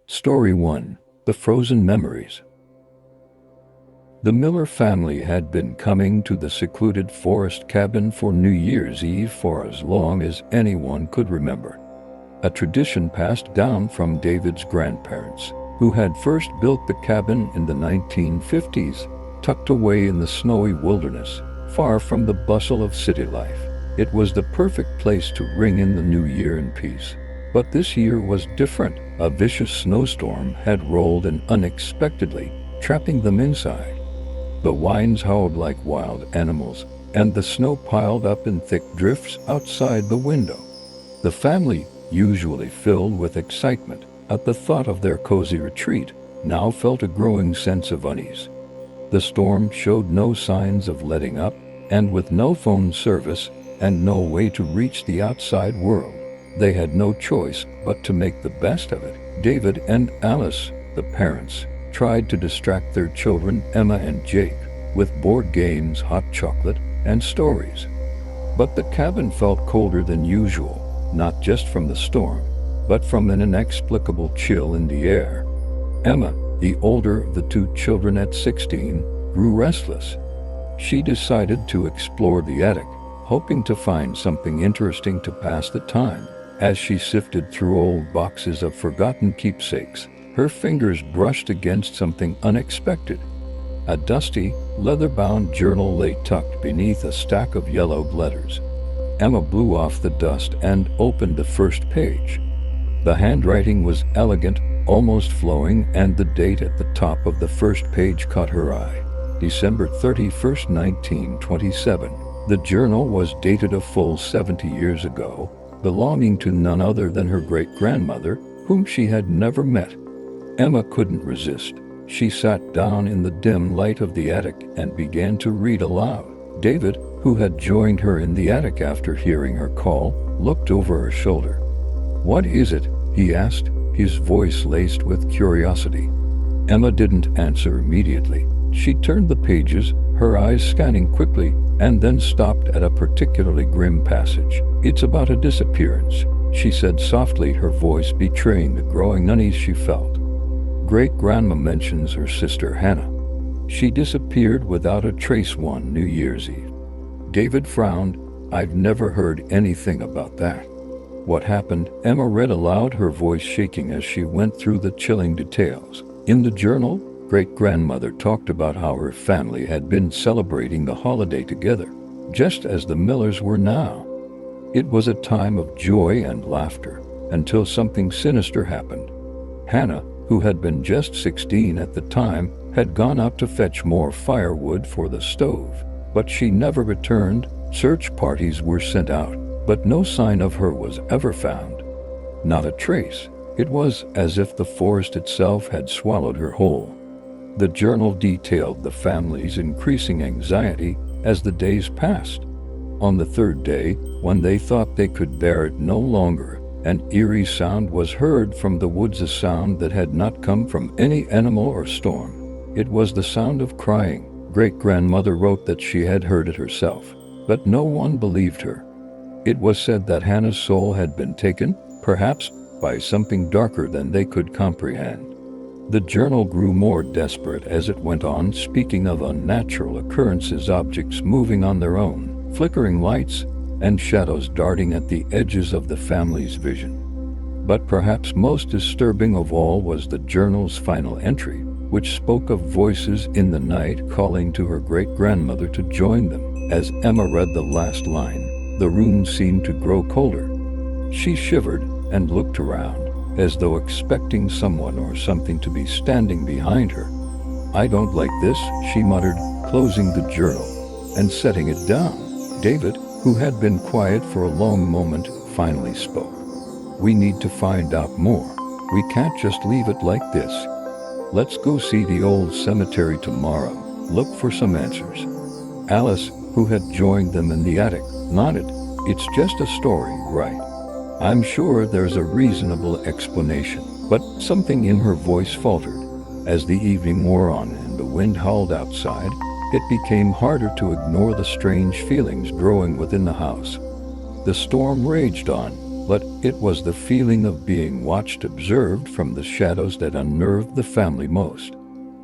Story 1. The Frozen Memories. The Miller family had been coming to the secluded forest cabin for New Year's Eve for as long as anyone could remember. A tradition passed down from David's grandparents, who had first built the cabin in the 1950s, tucked away in the snowy wilderness, far from the bustle of city life. It was the perfect place to ring in the new year in peace. But this year was different. A vicious snowstorm had rolled in unexpectedly, trapping them inside. The winds howled like wild animals, and the snow piled up in thick drifts outside the window. The family, usually filled with excitement at the thought of their cozy retreat, now felt a growing sense of unease. The storm showed no signs of letting up, and with no phone service and no way to reach the outside world, they had no choice but to make the best of it. David and Alice, the parents, tried to distract their children, Emma and Jake, with board games, hot chocolate, and stories. But the cabin felt colder than usual, not just from the storm, but from an inexplicable chill in the air. Emma, the older of the two children at 16, grew restless. She decided to explore the attic, hoping to find something interesting to pass the time. As she sifted through old boxes of forgotten keepsakes, her fingers brushed against something unexpected. A dusty, leather-bound journal lay tucked beneath a stack of yellowed letters. Emma blew off the dust and opened the first page. The handwriting was elegant, almost flowing, and the date at the top of the first page caught her eye. December 31st, 1927. The journal was dated a full 70 years ago, belonging to none other than her great-grandmother, whom she had never met. Emma couldn't resist. She sat down in the dim light of the attic and began to read aloud. David, who had joined her in the attic after hearing her call, looked over her shoulder. "What is it?" he asked, his voice laced with curiosity. Emma didn't answer immediately. She turned the pages, her eyes scanning quickly, and then stopped at a particularly grim passage. "It's about a disappearance," she said softly, her voice betraying the growing unease she felt. "Great-grandma mentions her sister Hannah. She disappeared without a trace one New Year's Eve." David frowned. "I've never heard anything about that." "What happened?" Emma read aloud, her voice shaking as she went through the chilling details. In the journal, great-grandmother talked about how her family had been celebrating the holiday together, just as the Millers were now. It was a time of joy and laughter, until something sinister happened. Hannah, who had been just 16 at the time, had gone out to fetch more firewood for the stove, but she never returned. Search parties were sent out, but no sign of her was ever found. Not a trace. It was as if the forest itself had swallowed her whole. The journal detailed the family's increasing anxiety as the days passed. On the third day, when they thought they could bear it no longer, an eerie sound was heard from the woods, a sound that had not come from any animal or storm. It was the sound of crying. Great-grandmother wrote that she had heard it herself, but no one believed her. It was said that Hannah's soul had been taken, perhaps by something darker than they could comprehend. The journal grew more desperate as it went on, speaking of unnatural occurrences, objects moving on their own, flickering lights, and shadows darting at the edges of the family's vision. But perhaps most disturbing of all was the journal's final entry, which spoke of voices in the night calling to her great-grandmother to join them. As Emma read the last line, the room seemed to grow colder. She shivered and looked around, as though expecting someone or something to be standing behind her. "I don't like this," she muttered, closing the journal and setting it down. David, who had been quiet for a long moment, finally spoke. "We need to find out more. We can't just leave it like this. Let's go see the old cemetery tomorrow, look for some answers." Alice, who had joined them in the attic, nodded. "It's just a story, right? I'm sure there's a reasonable explanation." But something in her voice faltered. As the evening wore on and the wind howled outside, it became harder to ignore the strange feelings growing within the house. The storm raged on, But it was the feeling of being watched, observed from the shadows, that unnerved the family most.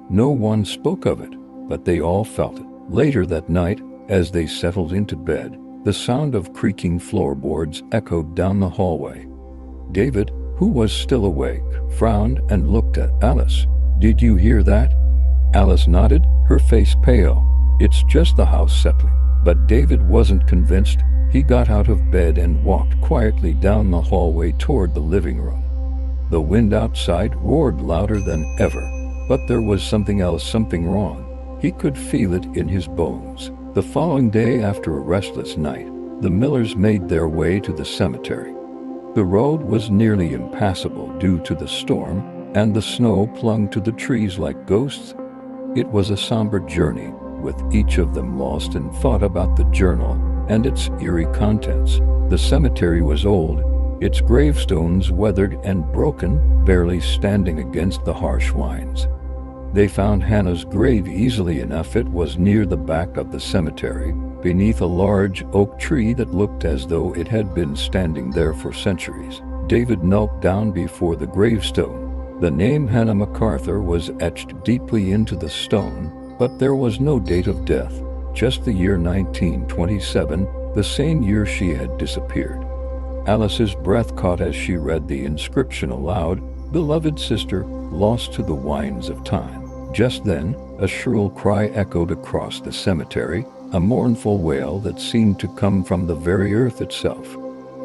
No one spoke of it, but they all felt it. Later that night, as they settled into bed, the sound of creaking floorboards echoed down the hallway. David, who was still awake, frowned and looked at Alice. "Did you hear that?" Alice nodded, her face pale. "It's just the house settling." But David wasn't convinced. He got out of bed and walked quietly down the hallway toward the living room. The wind outside roared louder than ever, but there was something else, something wrong. He could feel it in his bones. The following day, after a restless night, the Millers made their way to the cemetery. The road was nearly impassable due to the storm, and the snow clung to the trees like ghosts. It was a somber journey, with each of them lost in thought about the journal and its eerie contents. The cemetery was old, its gravestones weathered and broken, barely standing against the harsh winds. They found Hannah's grave easily enough. It was near the back of the cemetery, beneath a large oak tree that looked as though it had been standing there for centuries. David knelt down before the gravestone. The name Hannah MacArthur was etched deeply into the stone, but there was no date of death, just the year 1927, the same year she had disappeared. Alice's breath caught as she read the inscription aloud, "Beloved sister, lost to the winds of time." Just then, a shrill cry echoed across the cemetery, a mournful wail that seemed to come from the very earth itself.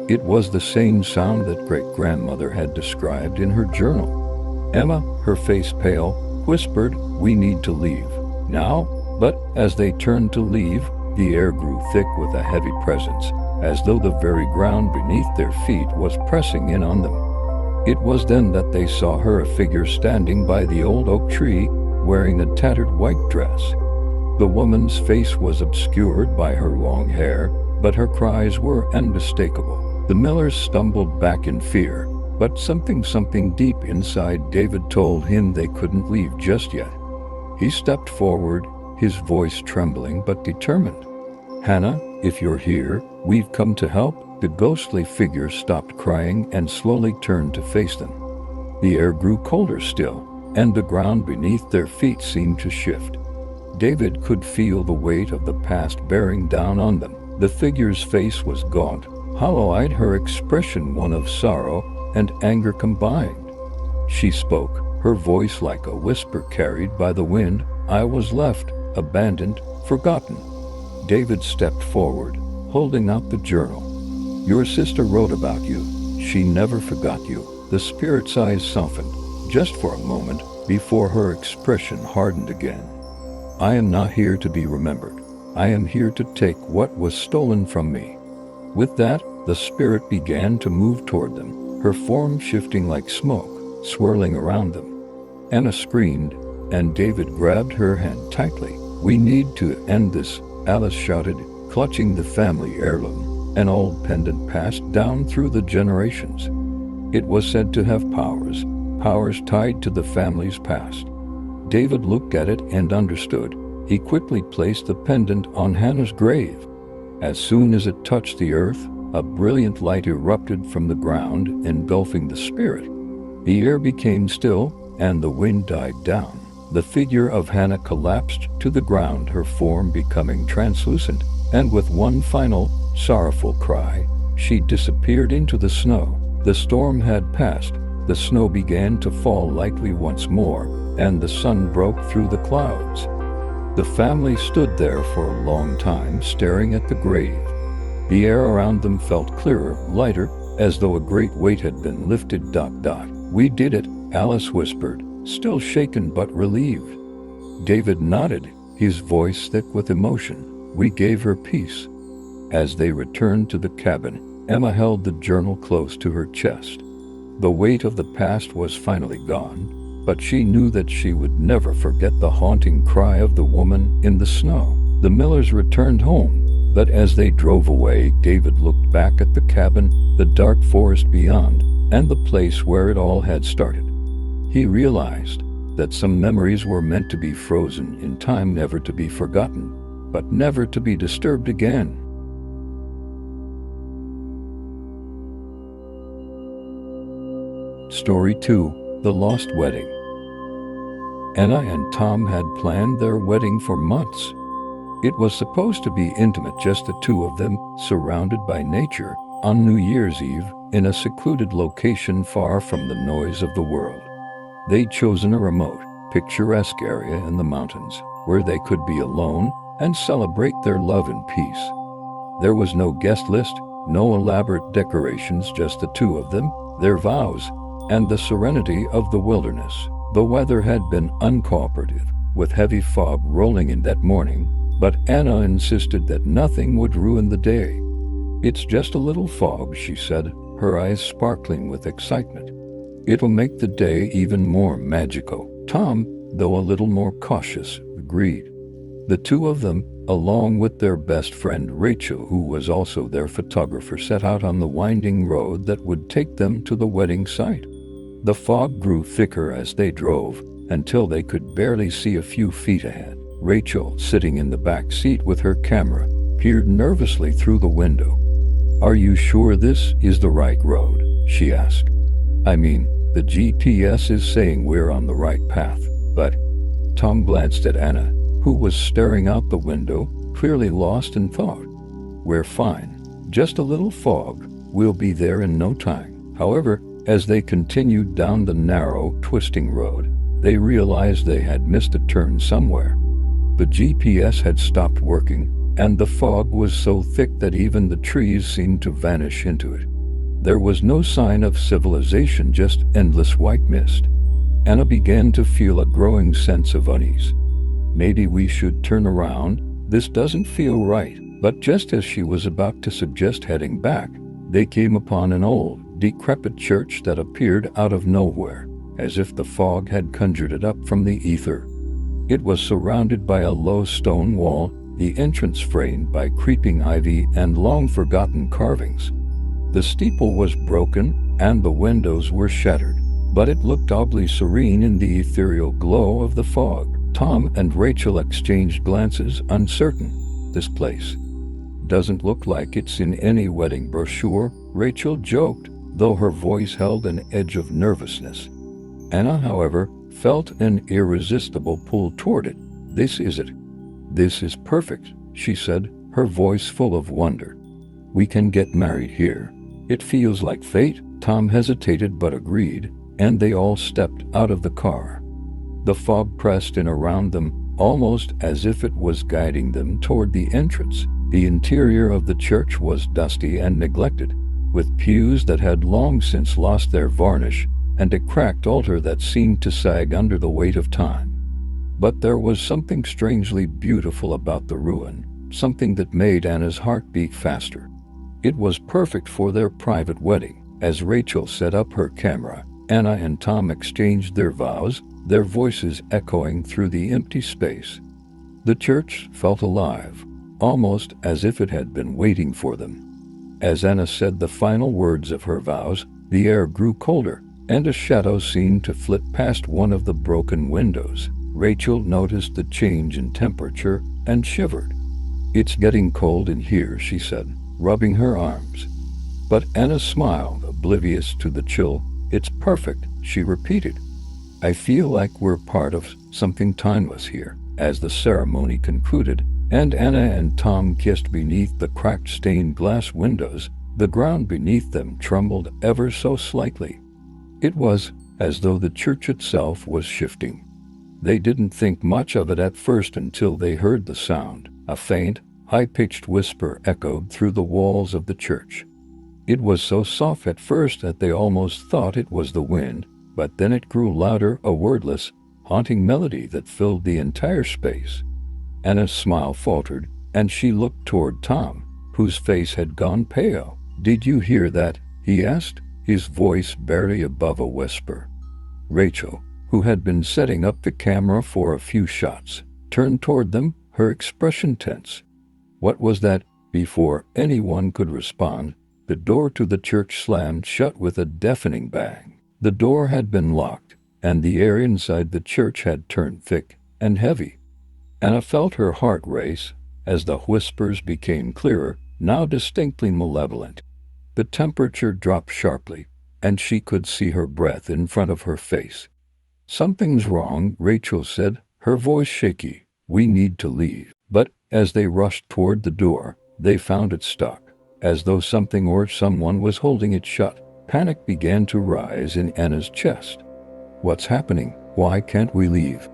It was the same sound that great-grandmother had described in her journal. Emma, her face pale, whispered, "We need to leave now." But as they turned to leave, the air grew thick with a heavy presence, as though the very ground beneath their feet was pressing in on them. It was then that they saw her, a figure standing by the old oak tree, wearing a tattered white dress. The woman's face was obscured by her long hair, but her cries were unmistakable. The Millers stumbled back in fear, but something deep inside David told him they couldn't leave just yet. He stepped forward, his voice trembling but determined. "Hannah, if you're here, we've come to help." The ghostly figure stopped crying and slowly turned to face them. The air grew colder still, and the ground beneath their feet seemed to shift. David could feel the weight of the past bearing down on them. The figure's face was gaunt, hollow-eyed, her expression one of sorrow and anger combined. She spoke, her voice like a whisper carried by the wind. "I was left, abandoned, forgotten." David stepped forward, holding out the journal. "Your sister wrote about you. She never forgot you." The spirit's eyes softened, just for a moment, before her expression hardened again. "I am not here to be remembered. I am here to take what was stolen from me." With that, the spirit began to move toward them, her form shifting like smoke, swirling around them. Anna screamed, and David grabbed her hand tightly. "We need to end this," Alice shouted, clutching the family heirloom, an old pendant passed down through the generations. It was said to have powers tied to the family's past. David looked at it and understood. He quickly placed the pendant on Hannah's grave. As soon as it touched the earth, a brilliant light erupted from the ground, engulfing the spirit. The air became still, and the wind died down. The figure of Hannah collapsed to the ground, her form becoming translucent, and with one final, sorrowful cry, she disappeared into the snow. The storm had passed, the snow began to fall lightly once more, and the sun broke through the clouds. The family stood there for a long time, staring at the grave. The air around them felt clearer, lighter, as though a great weight had been lifted. "We did it," Alice whispered, still shaken but relieved. David nodded, his voice thick with emotion. "We gave her peace." As they returned to the cabin, Emma held the journal close to her chest. The weight of the past was finally gone, but she knew that she would never forget the haunting cry of the woman in the snow. The Millers returned home, but as they drove away, David looked back at the cabin, the dark forest beyond, and the place where it all had started. He realized that some memories were meant to be frozen in time, never to be forgotten, but never to be disturbed again. Story 2: The Lost Wedding. Anna and Tom had planned their wedding for months. It was supposed to be intimate, just the two of them, surrounded by nature, on New Year's Eve, in a secluded location far from the noise of the world. They'd chosen a remote, picturesque area in the mountains, where they could be alone and celebrate their love in peace. There was no guest list, no elaborate decorations, just the two of them, their vows, and the serenity of the wilderness. The weather had been uncooperative, with heavy fog rolling in that morning, but Anna insisted that nothing would ruin the day. "It's just a little fog," she said, her eyes sparkling with excitement. "It'll make the day even more magical." Tom, though a little more cautious, agreed. The two of them, along with their best friend Rachel, who was also their photographer, set out on the winding road that would take them to the wedding site. The fog grew thicker as they drove, until they could barely see a few feet ahead. Rachel, sitting in the back seat with her camera, peered nervously through the window. "Are you sure this is the right road?" she asked. "I mean, the GPS is saying we're on the right path, but..." Tom glanced at Anna, who was staring out the window, clearly lost in thought. "We're fine. Just a little fog. We'll be there in no time." However, as they continued down the narrow, twisting road, they realized they had missed a turn somewhere. The GPS had stopped working, and the fog was so thick that even the trees seemed to vanish into it. There was no sign of civilization, just endless white mist. Anna began to feel a growing sense of unease. "Maybe we should turn around. This doesn't feel right." But just as she was about to suggest heading back, they came upon an old, decrepit church that appeared out of nowhere, as if the fog had conjured it up from the ether. It was surrounded by a low stone wall, the entrance framed by creeping ivy and long-forgotten carvings. The steeple was broken, and the windows were shattered, but it looked oddly serene in the ethereal glow of the fog. Tom and Rachel exchanged glances, uncertain. "This place doesn't look like it's in any wedding brochure," Rachel joked, though her voice held an edge of nervousness. Anna, however, felt an irresistible pull toward it. "This is it. This is perfect," she said, her voice full of wonder. "We can get married here. It feels like fate." Tom hesitated but agreed, and they all stepped out of the car. The fog pressed in around them, almost as if it was guiding them toward the entrance. The interior of the church was dusty and neglected, with pews that had long since lost their varnish, and a cracked altar that seemed to sag under the weight of time. But there was something strangely beautiful about the ruin, something that made Anna's heart beat faster. It was perfect for their private wedding. As Rachel set up her camera, Anna and Tom exchanged their vows, their voices echoing through the empty space. The church felt alive, almost as if it had been waiting for them. As Anna said the final words of her vows, the air grew colder, and a shadow seemed to flit past one of the broken windows. Rachel noticed the change in temperature and shivered. "It's getting cold in here," she said, rubbing her arms. But Anna smiled, oblivious to the chill. "It's perfect," she repeated. "I feel like we're part of something timeless here." As the ceremony concluded, and Anna and Tom kissed beneath the cracked stained glass windows, the ground beneath them trembled ever so slightly. It was as though the church itself was shifting. They didn't think much of it at first until they heard the sound. A faint, high-pitched whisper echoed through the walls of the church. It was so soft at first that they almost thought it was the wind, but then it grew louder, a wordless, haunting melody that filled the entire space. Anna's smile faltered, and she looked toward Tom, whose face had gone pale. "Did you hear that?" he asked, his voice barely above a whisper. Rachel, who had been setting up the camera for a few shots, turned toward them, her expression tense. "What was that?" Before anyone could respond, the door to the church slammed shut with a deafening bang. The door had been locked, and the air inside the church had turned thick and heavy. Anna felt her heart race as the whispers became clearer, now distinctly malevolent. The temperature dropped sharply, and she could see her breath in front of her face. "Something's wrong," Rachel said, her voice shaky. "We need to leave." But as they rushed toward the door, they found it stuck, as though something or someone was holding it shut. Panic began to rise in Anna's chest. "What's happening? Why can't we leave?"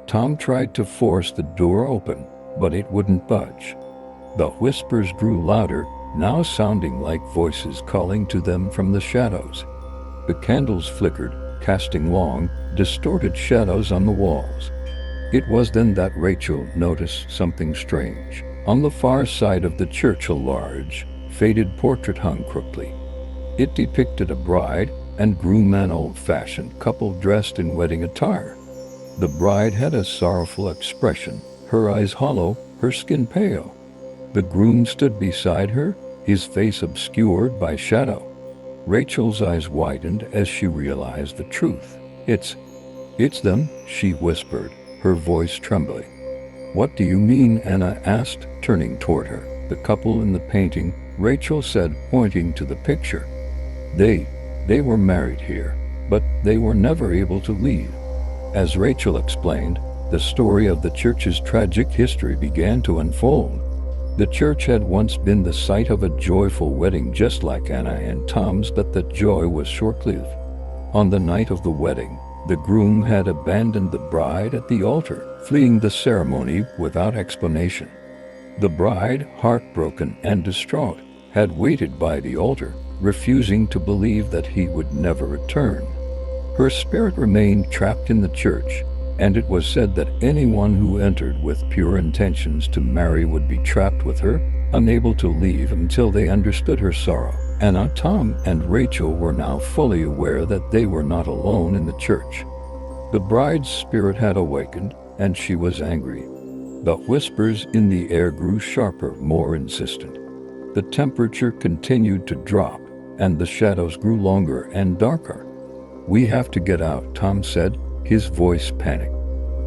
Tom tried to force the door open, but it wouldn't budge. The whispers grew louder, now sounding like voices calling to them from the shadows. The candles flickered, casting long, distorted shadows on the walls. It was then that Rachel noticed something strange. On the far side of the church, a large, faded portrait hung crookedly. It depicted a bride and groom, an old-fashioned couple dressed in wedding attire. The bride had a sorrowful expression, her eyes hollow, her skin pale. The groom stood beside her, his face obscured by shadow. Rachel's eyes widened as she realized the truth. It's them," she whispered, her voice trembling. "What do you mean?" Anna asked, turning toward her. "The couple in the painting," Rachel said, pointing to the picture. They were married here, but they were never able to leave." As Rachel explained, the story of the church's tragic history began to unfold. The church had once been the site of a joyful wedding just like Anna and Tom's, but that joy was short-lived. On the night of the wedding, the groom had abandoned the bride at the altar, fleeing the ceremony without explanation. The bride, heartbroken and distraught, had waited by the altar, refusing to believe that he would never return. Her spirit remained trapped in the church, and it was said that anyone who entered with pure intentions to marry would be trapped with her, unable to leave until they understood her sorrow. Anna, Tom, and Rachel were now fully aware that they were not alone in the church. The bride's spirit had awakened, and she was angry. The whispers in the air grew sharper, more insistent. The temperature continued to drop, and the shadows grew longer and darker. "We have to get out," Tom said, his voice panicked.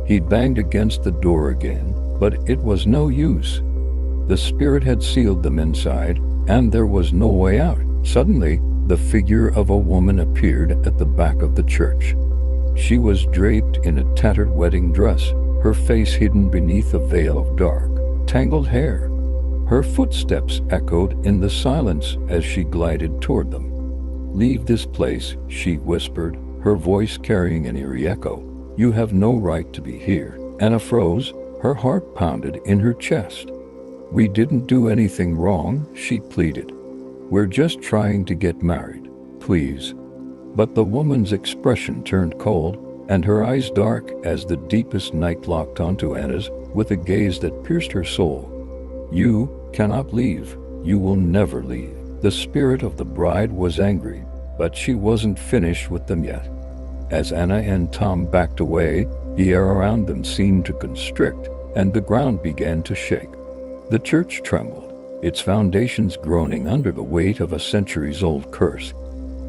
He banged against the door again, but it was no use. The spirit had sealed them inside, and there was no way out. Suddenly, the figure of a woman appeared at the back of the church. She was draped in a tattered wedding dress, her face hidden beneath a veil of dark, tangled hair. Her footsteps echoed in the silence as she glided toward them. "Leave this place," she whispered, her voice carrying an eerie echo. "You have no right to be here." Anna froze, her heart pounded in her chest. "We didn't do anything wrong," she pleaded. "We're just trying to get married. Please." But the woman's expression turned cold, and her eyes dark as the deepest night locked onto Anna's with a gaze that pierced her soul. "You cannot leave. You will never leave." The spirit of the bride was angry, but she wasn't finished with them yet. As Anna and Tom backed away, the air around them seemed to constrict, and the ground began to shake. The church trembled, its foundations groaning under the weight of a centuries-old curse.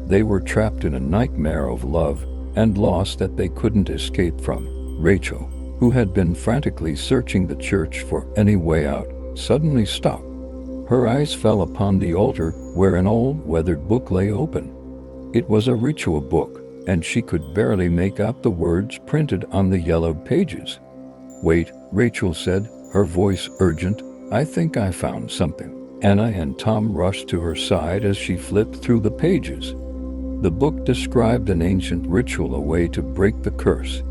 They were trapped in a nightmare of love and loss that they couldn't escape from. Rachel, who had been frantically searching the church for any way out, suddenly stopped. Her eyes fell upon the altar where an old, weathered book lay open. It was a ritual book, and she could barely make out the words printed on the yellowed pages. "Wait," Rachel said, her voice urgent. "I think I found something." Anna and Tom rushed to her side as she flipped through the pages. The book described an ancient ritual, a way to break the curse.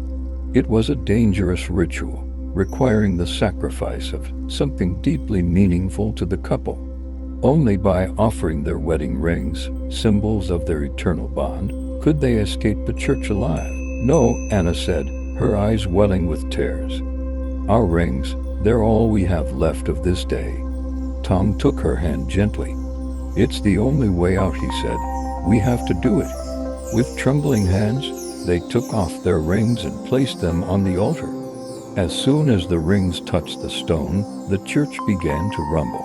It was a dangerous ritual, requiring the sacrifice of something deeply meaningful to the couple. Only by offering their wedding rings, symbols of their eternal bond, could they escape the church alive. "No," Anna said, her eyes welling with tears. "Our rings, they're all we have left of this day." Tom took her hand gently. "It's the only way out," he said. "We have to do it." With trembling hands, they took off their rings and placed them on the altar. As soon as the rings touched the stone, the church began to rumble.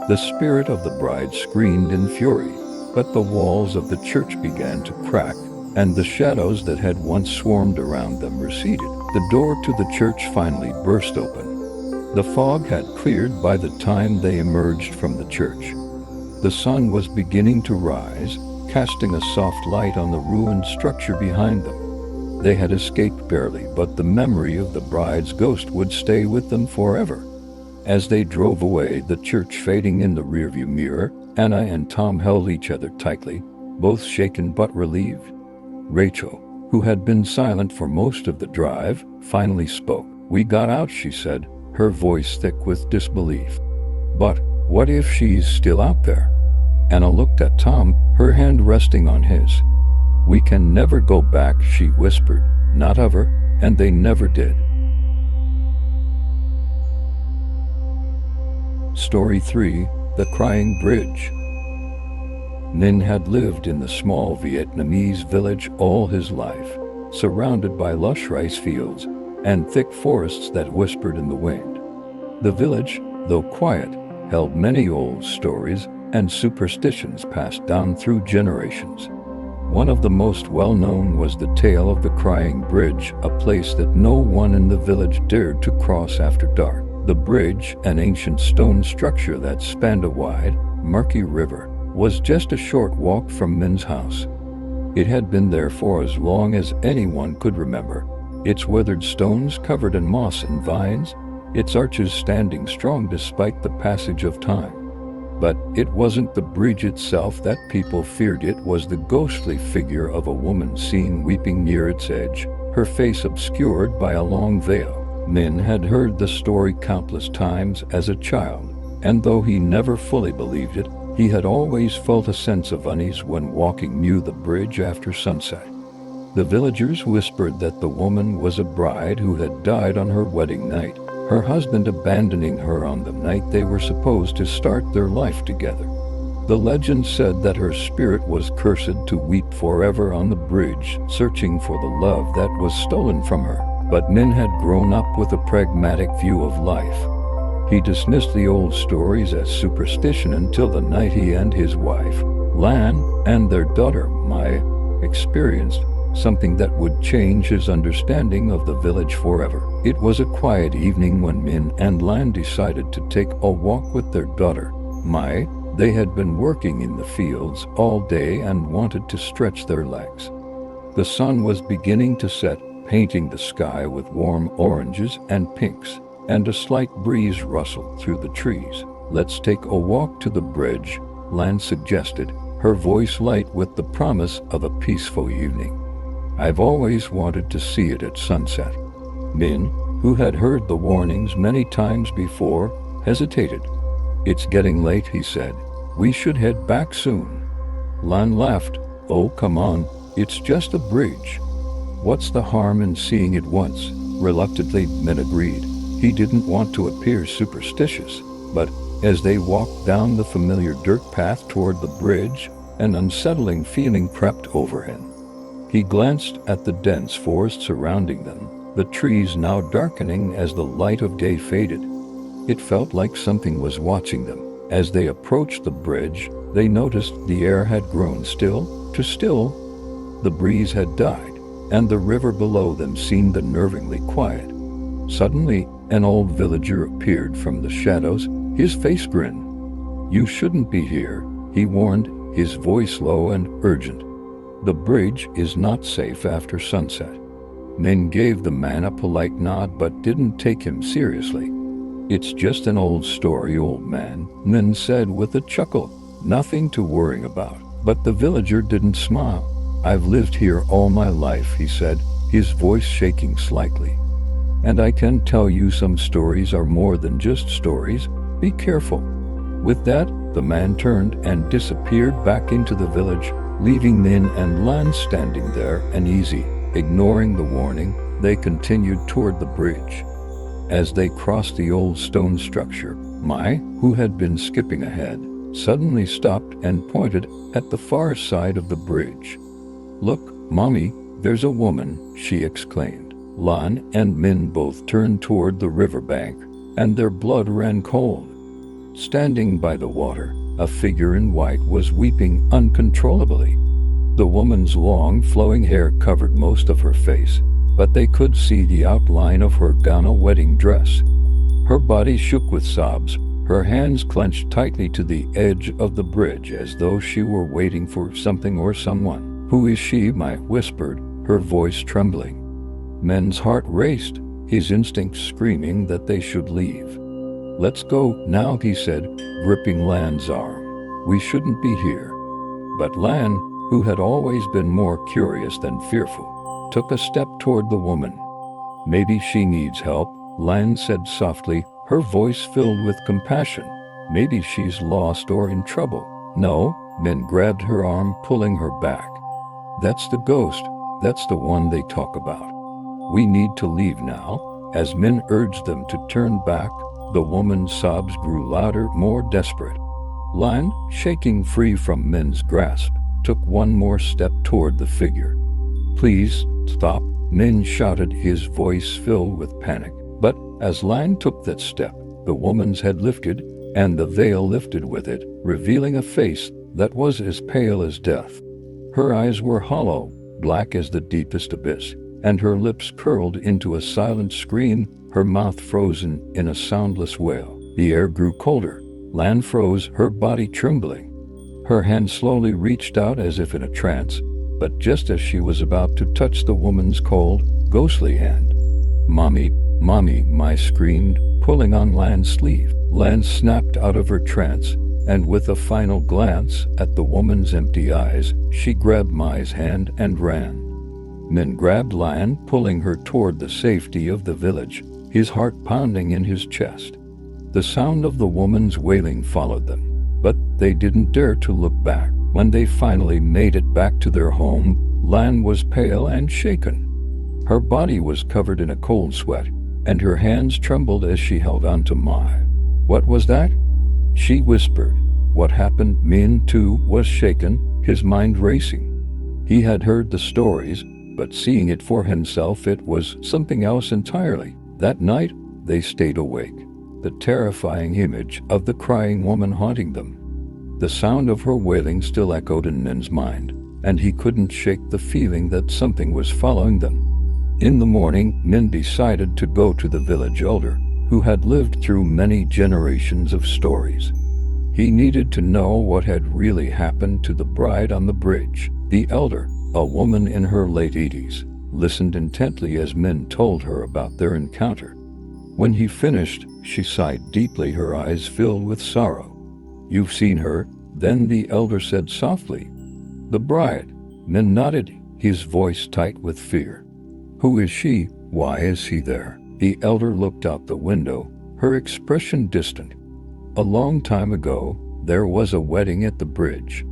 The spirit of the bride screamed in fury, but the walls of the church began to crack, and the shadows that had once swarmed around them receded. The door to the church finally burst open. The fog had cleared by the time they emerged from the church. The sun was beginning to rise, casting a soft light on the ruined structure behind them. They had escaped barely, but the memory of the bride's ghost would stay with them forever. As they drove away, the church fading in the rearview mirror, Anna and Tom held each other tightly, both shaken but relieved. Rachel, who had been silent for most of the drive, finally spoke. "We got out," she said, her voice thick with disbelief. "But what if she's still out there?" Anna looked at Tom, her hand resting on his. "We can never go back," she whispered. "Not ever," and they never did. Story 3: The Crying Bridge. Ninh had lived in the small Vietnamese village all his life, surrounded by lush rice fields and thick forests that whispered in the wind. The village, though quiet, held many old stories and superstitions passed down through generations. One of the most well-known was the tale of the Crying Bridge, a place that no one in the village dared to cross after dark. The bridge, an ancient stone structure that spanned a wide, murky river, was just a short walk from Min's house. It had been there for as long as anyone could remember, its weathered stones covered in moss and vines, its arches standing strong despite the passage of time. But it wasn't the bridge itself that people feared, it was the ghostly figure of a woman seen weeping near its edge, her face obscured by a long veil. Min had heard the story countless times as a child, and though he never fully believed it, he had always felt a sense of unease when walking near the bridge after sunset. The villagers whispered that the woman was a bride who had died on her wedding night, her husband abandoning her on the night they were supposed to start their life together. The legend said that her spirit was cursed to weep forever on the bridge, searching for the love that was stolen from her. But Min had grown up with a pragmatic view of life. He dismissed the old stories as superstition until the night he and his wife, Lan, and their daughter, Mai, experienced something that would change his understanding of the village forever. It was a quiet evening when Min and Lan decided to take a walk with their daughter, Mai. They had been working in the fields all day and wanted to stretch their legs. The sun was beginning to set, painting the sky with warm oranges and pinks, and a slight breeze rustled through the trees. "Let's take a walk to the bridge," Lan suggested, her voice light with the promise of a peaceful evening. "I've always wanted to see it at sunset." Min, who had heard the warnings many times before, hesitated. "It's getting late," he said. "We should head back soon." Lan laughed. "Oh, come on, it's just a bridge. What's the harm in seeing it once?" Reluctantly, Min agreed. He didn't want to appear superstitious, but as they walked down the familiar dirt path toward the bridge, an unsettling feeling crept over him. He glanced at the dense forest surrounding them, the trees now darkening as the light of day faded. It felt like something was watching them. As they approached the bridge, they noticed the air had grown still. The breeze had died, and the river below them seemed unnervingly quiet. Suddenly, an old villager appeared from the shadows, his face grin. "You shouldn't be here," he warned, his voice low and urgent. "The bridge is not safe after sunset." Min gave the man a polite nod but didn't take him seriously. "It's just an old story, old man," Min said with a chuckle. "Nothing to worry about." But the villager didn't smile. "I've lived here all my life," he said, his voice shaking slightly. "And I can tell you some stories are more than just stories. Be careful." With that, the man turned and disappeared back into the village, leaving Min and Lan standing there uneasy. Ignoring the warning, they continued toward the bridge. As they crossed the old stone structure, Mai, who had been skipping ahead, suddenly stopped and pointed at the far side of the bridge. "Look, Mommy, there's a woman," she exclaimed. Lan and Min both turned toward the riverbank, and their blood ran cold. Standing by the water, a figure in white was weeping uncontrollably. The woman's long, flowing hair covered most of her face, but they could see the outline of her Ghana wedding dress. Her body shook with sobs, Her hands clenched tightly to the edge of the bridge as though she were waiting for something or someone. "Who is she?" Mai whispered, her voice trembling. Men's heart raced, his instincts screaming that they should leave. "Let's go now," he said, gripping Lan's arm. "We shouldn't be here." But Lan, who had always been more curious than fearful, took a step toward the woman. "Maybe she needs help," Lan said softly, her voice filled with compassion. "Maybe she's lost or in trouble." "No," Min grabbed her arm, pulling her back. "That's the ghost. That's the one they talk about. We need to leave now." As Min urged them to turn back, the woman's sobs grew louder, more desperate. Lan, shaking free from Min's grasp, took one more step toward the figure. "Please, stop," Min shouted, his voice filled with panic. But as Lan took that step, the woman's head lifted, and the veil lifted with it, revealing a face that was as pale as death. Her eyes were hollow, black as the deepest abyss, and her lips curled into a silent scream, her mouth frozen in a soundless wail. The air grew colder. Lan froze, her body trembling. Her hand slowly reached out as if in a trance, but just as she was about to touch the woman's cold, ghostly hand. "Mommy, Mommy," Mai screamed, pulling on Lan's sleeve. Lan snapped out of her trance, and with a final glance at the woman's empty eyes, she grabbed Mai's hand and ran. Min grabbed Lan, pulling her toward the safety of the village, his heart pounding in his chest. The sound of the woman's wailing followed them, but they didn't dare to look back. When they finally made it back to their home, Lan was pale and shaken. Her body was covered in a cold sweat, and her hands trembled as she held on to Mai. "What was that?" she whispered. "What happened?" Min, too, was shaken, his mind racing. He had heard the stories, but seeing it for himself, it was something else entirely. That night, they stayed awake, the terrifying image of the crying woman haunting them. The sound of her wailing still echoed in Min's mind, and he couldn't shake the feeling that something was following them. In the morning, Min decided to go to the village elder, who had lived through many generations of stories. He needed to know what had really happened to the bride on the bridge. The elder, a woman in her late 80s, listened intently as Min told her about their encounter. When he finished, she sighed deeply, her eyes filled with sorrow. "You've seen her?" Then the elder said softly. "The bride." Min nodded, his voice tight with fear. "Who is she? Why is he there?" The elder looked out the window, her expression distant. "A long time ago, there was a wedding at the bridge.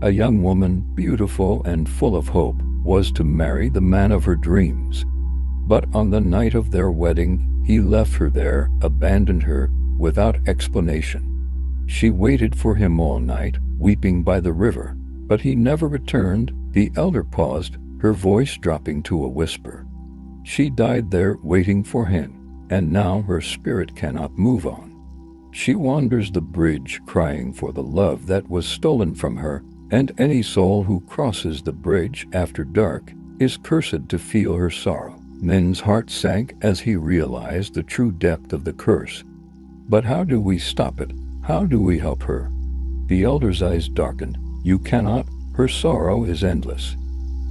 A young woman, beautiful and full of hope, was to marry the man of her dreams. But on the night of their wedding, he left her there, abandoned her, without explanation. She waited for him all night, weeping by the river, but he never returned." The elder paused, her voice dropping to a whisper. "She died there waiting for him, and now her spirit cannot move on. She wanders the bridge crying for the love that was stolen from her, and any soul who crosses the bridge after dark is cursed to feel her sorrow." Min's heart sank as he realized the true depth of the curse. "But how do we stop it? How do we help her?" The elder's eyes darkened. "You cannot. Her sorrow is endless.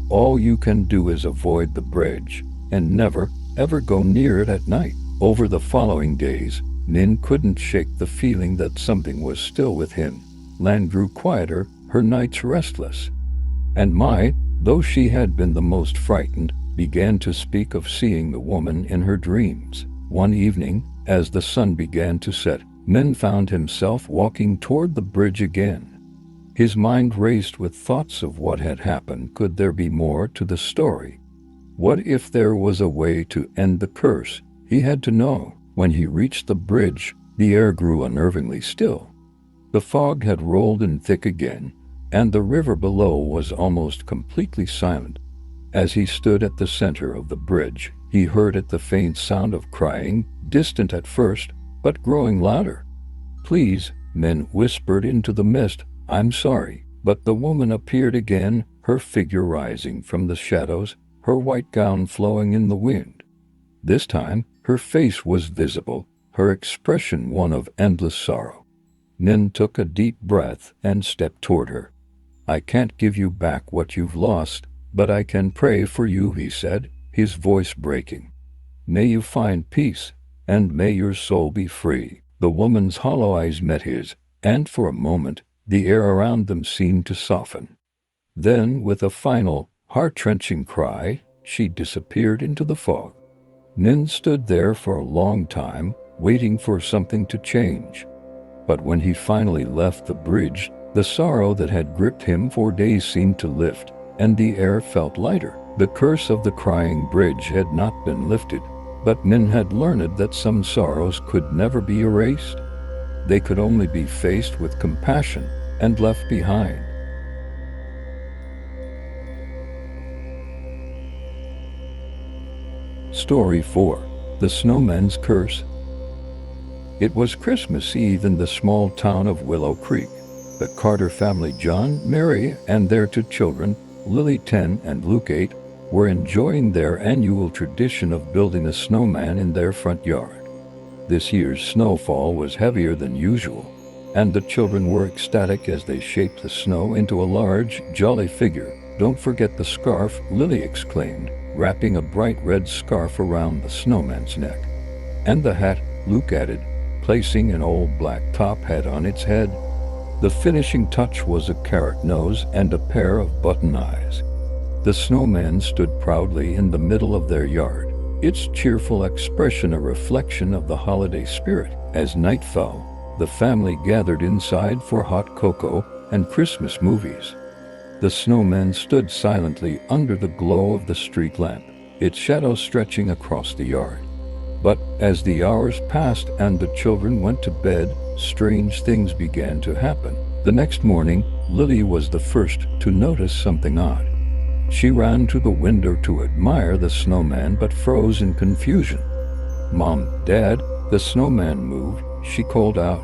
All you can do is avoid the bridge, and never, ever go near it at night." Over the following days, Min couldn't shake the feeling that something was still with him. Lan grew quieter, her nights restless. And Mai, though she had been the most frightened, began to speak of seeing the woman in her dreams. One evening, as the sun began to set, Min found himself walking toward the bridge again. His mind raced with thoughts of what had happened. Could there be more to the story? What if there was a way to end the curse? He had to know. When he reached the bridge, the air grew unnervingly still. The fog had rolled in thick again, and the river below was almost completely silent. As he stood at the center of the bridge, he heard it, the faint sound of crying, distant at first, but growing louder. "Please," Min whispered into the mist, "I'm sorry." But the woman appeared again, her figure rising from the shadows, her white gown flowing in the wind. This time, her face was visible, her expression one of endless sorrow. Nin took a deep breath and stepped toward her. "I can't give you back what you've lost, but I can pray for you," he said, his voice breaking. "May you find peace, and may your soul be free." The woman's hollow eyes met his, and for a moment, the air around them seemed to soften. Then, with a final, heart-wrenching cry, she disappeared into the fog. Nin stood there for a long time, waiting for something to change. But when he finally left the bridge, the sorrow that had gripped him for days seemed to lift, and the air felt lighter. The curse of the crying bridge had not been lifted, but Nin had learned that some sorrows could never be erased. They could only be faced with compassion and left behind. Story 4. The Snowman's Curse. It was Christmas Eve in the small town of Willow Creek. The Carter family, John, Mary, and their 2 children, Lily 10 and Luke 8, were enjoying their annual tradition of building a snowman in their front yard. This year's snowfall was heavier than usual, and the children were ecstatic as they shaped the snow into a large, jolly figure. "Don't forget the scarf," Lily exclaimed, wrapping a bright red scarf around the snowman's neck. "And the hat," Luke added, placing an old black top hat on its head. The finishing touch was a carrot nose and a pair of button eyes. The snowman stood proudly in the middle of their yard, its cheerful expression a reflection of the holiday spirit. As night fell, the family gathered inside for hot cocoa and Christmas movies. The snowman stood silently under the glow of the street lamp, its shadow stretching across the yard. But as the hours passed and the children went to bed, strange things began to happen. The next morning, Lily was the first to notice something odd. She ran to the window to admire the snowman but froze in confusion. "Mom, Dad, the snowman moved," she called out.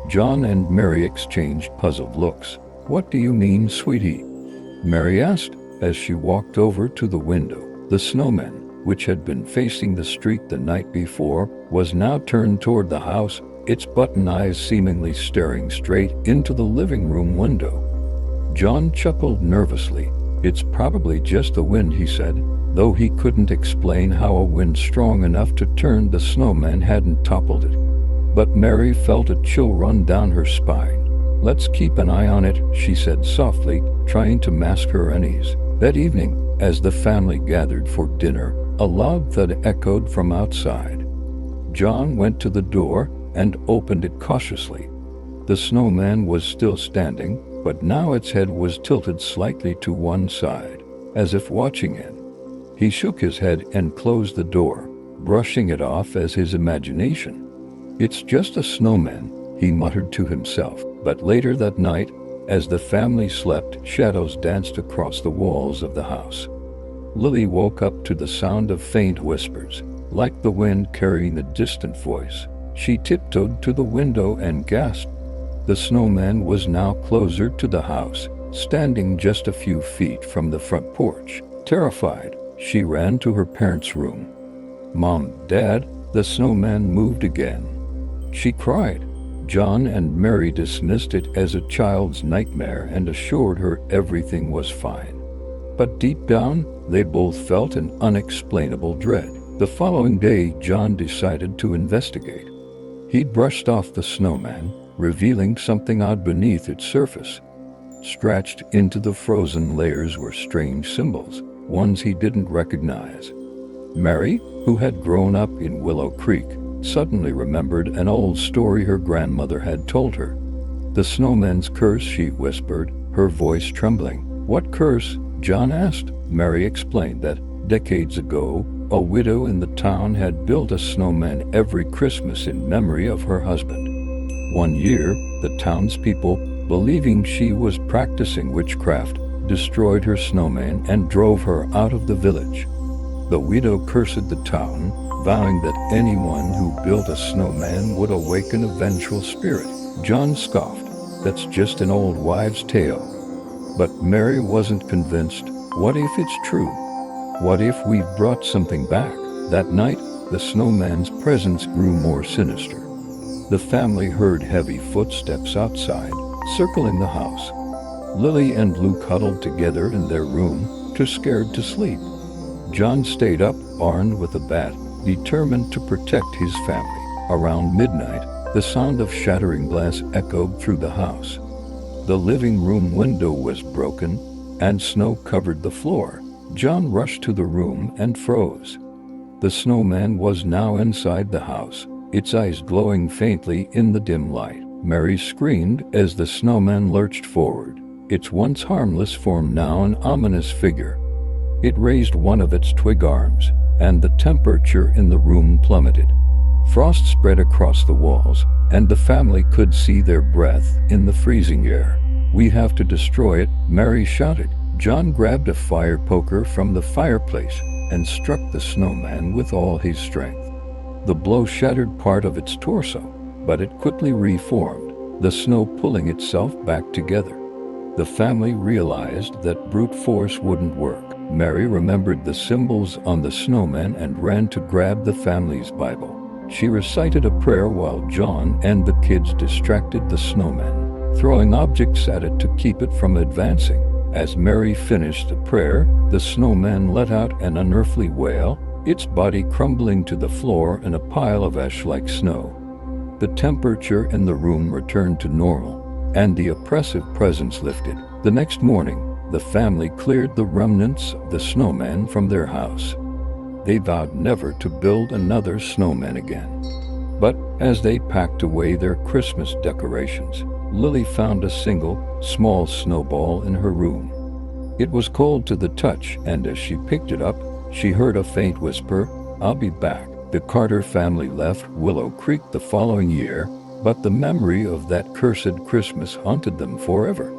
John and Mary exchanged puzzled looks. "What do you mean, sweetie?" Mary asked as she walked over to the window. The snowman, which had been facing the street the night before, was now turned toward the house, its button eyes seemingly staring straight into the living room window. John chuckled nervously. "It's probably just the wind," he said, though he couldn't explain how a wind strong enough to turn the snowman hadn't toppled it. But Mary felt a chill run down her spine. "Let's keep an eye on it," she said softly, trying to mask her unease. That evening, as the family gathered for dinner, a loud thud echoed from outside. John went to the door and opened it cautiously. The snowman was still standing, but now its head was tilted slightly to one side, as if watching him. He shook his head and closed the door, brushing it off as his imagination. "It's just a snowman," he muttered to himself. But later that night, as the family slept, shadows danced across the walls of the house. Lily woke up to the sound of faint whispers, like the wind carrying a distant voice. She tiptoed to the window and gasped. The snowman was now closer to the house, standing just a few feet from the front porch. Terrified, she ran to her parents' room. "Mom, Dad, the snowman moved again," she cried. John and Mary dismissed it as a child's nightmare and assured her everything was fine. But deep down, they both felt an unexplainable dread. The following day, John decided to investigate. He brushed off the snowman, revealing something odd beneath its surface. Scratched into the frozen layers were strange symbols, ones he didn't recognize. Mary, who had grown up in Willow Creek, suddenly remembered an old story her grandmother had told her. "The snowman's curse," she whispered, her voice trembling. "What curse?" John asked. Mary explained that decades ago, a widow in the town had built a snowman every Christmas in memory of her husband. One year, the townspeople, believing she was practicing witchcraft, destroyed her snowman and drove her out of the village. The widow cursed the town, vowing that anyone who built a snowman would awaken a vengeful spirit. John scoffed. "That's just an old wives' tale." But Mary wasn't convinced. "What if it's true? What if we've brought something back?" That night, the snowman's presence grew more sinister. The family heard heavy footsteps outside, circling the house. Lily and Lou cuddled together in their room, too scared to sleep. John stayed up, armed with a bat, determined to protect his family. Around midnight, the sound of shattering glass echoed through the house. The living room window was broken, and snow covered the floor. John rushed to the room and froze. The snowman was now inside the house, its eyes glowing faintly in the dim light. Mary screamed as the snowman lurched forward, its once harmless form now an ominous figure. It raised one of its twig arms, and the temperature in the room plummeted. Frost spread across the walls, and the family could see their breath in the freezing air. "We have to destroy it," Mary shouted. John grabbed a fire poker from the fireplace and struck the snowman with all his strength. The blow shattered part of its torso, but it quickly reformed, the snow pulling itself back together. The family realized that brute force wouldn't work. Mary remembered the symbols on the snowman and ran to grab the family's Bible. She recited a prayer while John and the kids distracted the snowman, throwing objects at it to keep it from advancing. As Mary finished the prayer, the snowman let out an unearthly wail, its body crumbling to the floor in a pile of ash-like snow. The temperature in the room returned to normal, and the oppressive presence lifted. The next morning, the family cleared the remnants of the snowman from their house. They vowed never to build another snowman again. But as they packed away their Christmas decorations, Lily found a single, small snowball in her room. It was cold to the touch, and as she picked it up, she heard a faint whisper, "I'll be back." The Carter family left Willow Creek the following year, but the memory of that cursed Christmas haunted them forever.